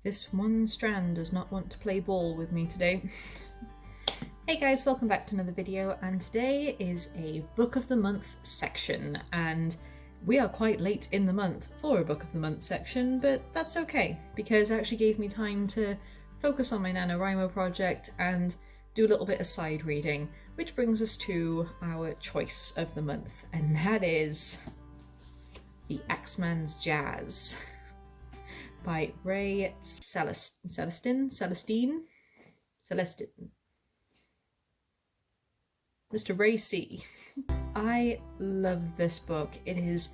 This one strand does not want to play ball with me today. Hey guys, welcome back to another video, and today is a Book of the Month section, and we are quite late in the month for a Book of the Month section, but that's okay, because it actually gave me time to focus on my NaNoWriMo project and do a little bit of side reading, which brings us to our choice of the month, and that is The Axeman's Jazz by Ray Celestin. Mr. Ray C. I love this book. It is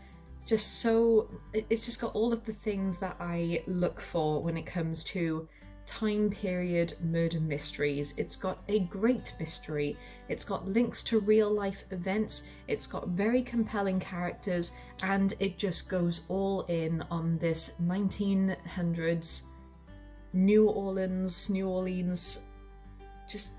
just so, it's just got all of the things that I look for when it comes to time period murder mysteries. It's got a great mystery, it's got links to real life events, it's got very compelling characters, and it just goes all in on this 1900s New Orleans just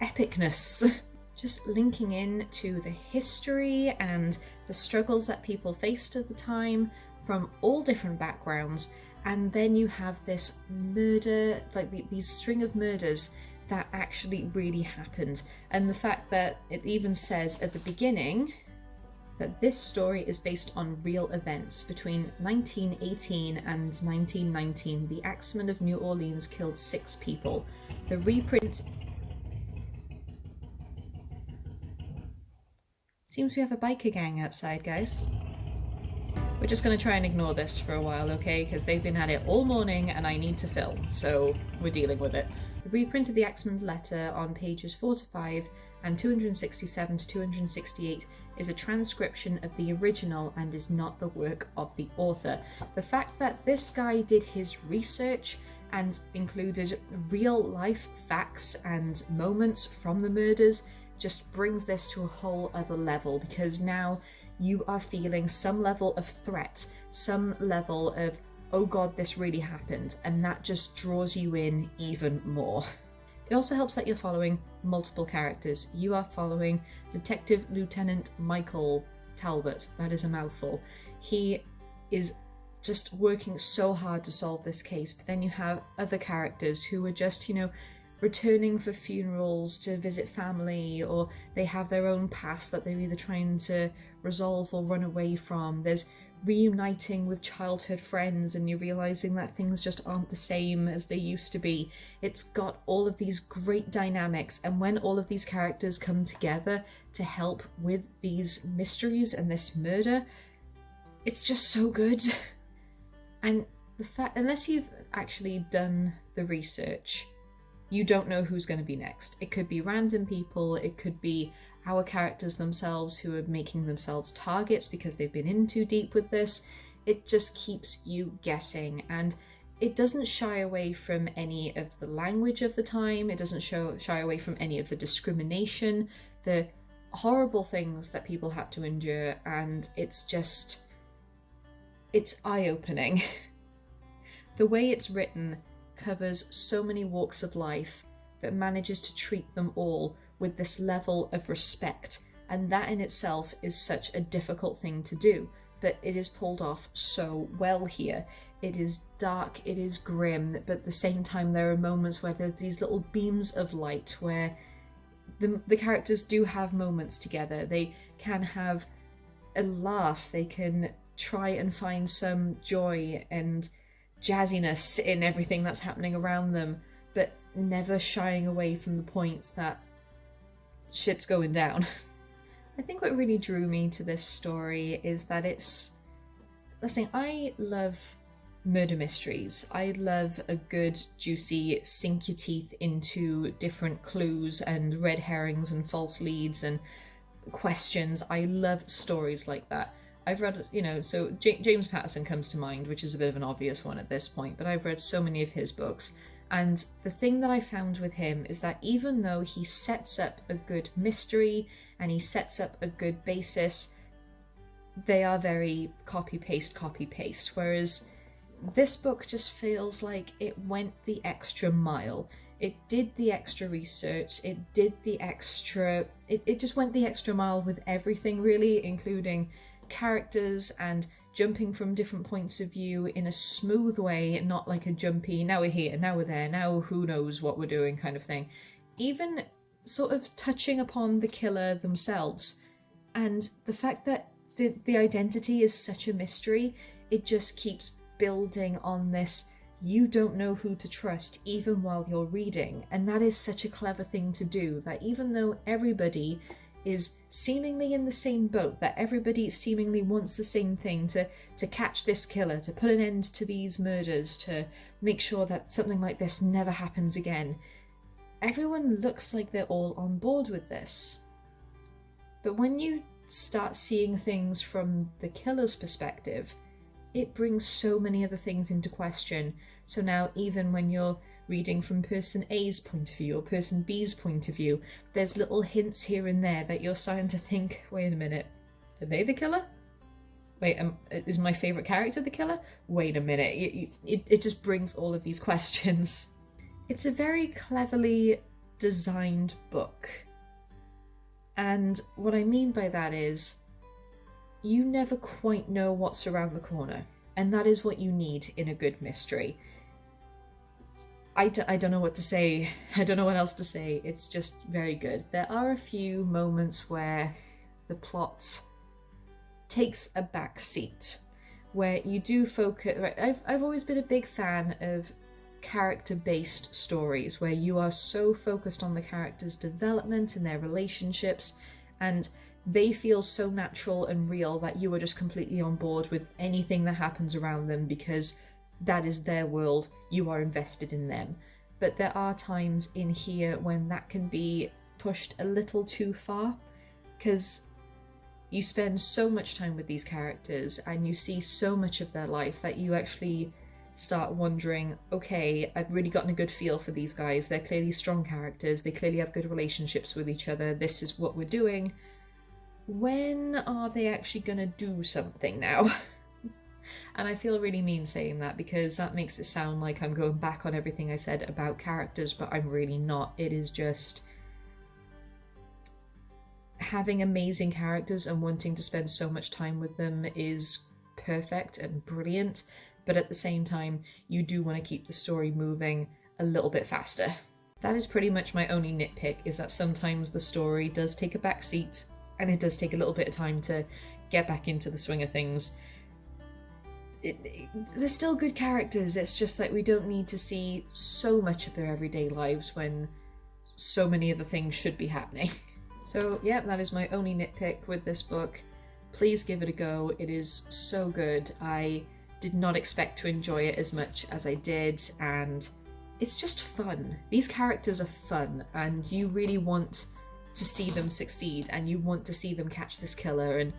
epicness. Just linking in to the history and the struggles that people faced at the time from all different backgrounds. And then you have this murder, like these string of murders that actually really happened. And the fact that it even says at the beginning that this story is based on real events. Between 1918 and 1919, the Axemen of New Orleans killed 6 people. The reprint... Seems we have a biker gang outside, guys. We're just going to try and ignore this for a while, okay? Because they've been at it all morning and I need to film, so we're dealing with it. The reprint of the Axeman's letter on pages 4 to 5 and 267 to 268 is a transcription of the original and is not the work of the author. The fact that this guy did his research and included real life facts and moments from the murders just brings this to a whole other level, because now you are feeling some level of threat, some level of, oh god, this really happened, and that just draws you in even more. It also helps that you're following multiple characters. You are following Detective Lieutenant Michael Talbot. That is a mouthful. He is just working so hard to solve this case, but then you have other characters who are just, returning for funerals to visit family, or they have their own past that they're either trying to resolve or run away from. There's reuniting with childhood friends and you're realizing that things just aren't the same as they used to be. It's got all of these great dynamics, and when all of these characters come together to help with these mysteries and this murder, it's just so good. And the fact, unless you've actually done the research, you don't know who's going to be next. It could be random people, it could be our characters themselves who are making themselves targets because they've been in too deep with this. It just keeps you guessing, and it doesn't shy away from any of the language of the time, it doesn't shy away from any of the discrimination, the horrible things that people had to endure, and it's eye-opening. The way it's written covers so many walks of life, but manages to treat them all with this level of respect, and that in itself is such a difficult thing to do, but it is pulled off so well here. It is dark, it is grim, but at the same time there are moments where there's these little beams of light where the characters do have moments together. They can have a laugh, they can try and find some joy and jazziness in everything that's happening around them, but never shying away from the points that shit's going down. I think what really drew me to this story is that I love murder mysteries. I love a good, juicy, sink your teeth into different clues and red herrings and false leads and questions. I love stories like that. I've read, so James Patterson comes to mind, which is a bit of an obvious one at this point, but I've read so many of his books, and the thing that I found with him is that even though he sets up a good mystery and he sets up a good basis, they are very copy-paste, whereas this book just feels like it went the extra mile. It did the extra research, it just went the extra mile with everything, really, including characters and jumping from different points of view in a smooth way, not like a jumpy, now we're here, now we're there, now who knows what we're doing kind of thing. Even sort of touching upon the killer themselves. And the fact that the identity is such a mystery, it just keeps building on this, you don't know who to trust even while you're reading. And that is such a clever thing to do, that even though everybody is seemingly in the same boat, that everybody seemingly wants the same thing, to catch this killer, to put an end to these murders, to make sure that something like this never happens again, everyone looks like they're all on board with this. But when you start seeing things from the killer's perspective, it brings so many other things into question. So now even when you're reading from person A's point of view or person B's point of view, there's little hints here and there that you're starting to think, wait a minute, are they the killer? Wait, is my favourite character the killer? Wait a minute. It just brings all of these questions. It's a very cleverly designed book. And what I mean by that is, you never quite know what's around the corner. And that is what you need in a good mystery. I don't know what to say. I don't know what else to say. It's just very good. There are a few moments where the plot takes a back seat, where you do focus. Right, I've always been a big fan of character-based stories where you are so focused on the characters' development and their relationships, and they feel so natural and real that you are just completely on board with anything that happens around them because that is their world, you are invested in them. But there are times in here when that can be pushed a little too far, because you spend so much time with these characters and you see so much of their life that you actually start wondering, okay, I've really gotten a good feel for these guys, they're clearly strong characters, they clearly have good relationships with each other, this is what we're doing. When are they actually gonna do something now? And I feel really mean saying that because that makes it sound like I'm going back on everything I said about characters, but I'm really not. It is just having amazing characters and wanting to spend so much time with them is perfect and brilliant, but at the same time, you do want to keep the story moving a little bit faster. That is pretty much my only nitpick, is that sometimes the story does take a back seat and it does take a little bit of time to get back into the swing of things. They're still good characters, it's just that we don't need to see so much of their everyday lives when so many other things should be happening. So yeah, that is my only nitpick with this book. Please give it a go, it is so good. I did not expect to enjoy it as much as I did, and it's just fun. These characters are fun, and you really want to see them succeed, and you want to see them catch this killer, and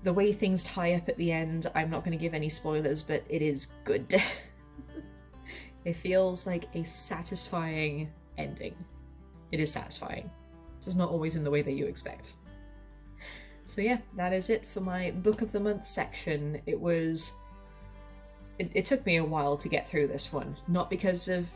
the way things tie up at the end, I'm not going to give any spoilers, but it is good. It feels like a satisfying ending. It is satisfying, just not always in the way that you expect. So yeah, that is it for my Book of the Month section. It took me a while to get through this one, not because of,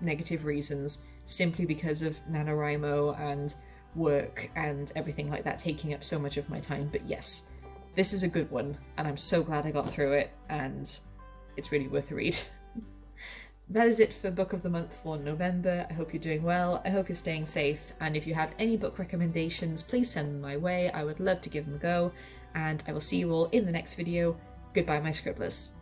negative reasons, simply because of NaNoWriMo and work and everything like that taking up so much of my time. But yes, this is a good one, and I'm so glad I got through it, and it's really worth a read. That is it for Book of the Month for November. I hope you're doing well, I hope you're staying safe, and if you have any book recommendations, please send them my way. I would love to give them a go, and I will see you all in the next video. Goodbye, my scribblers.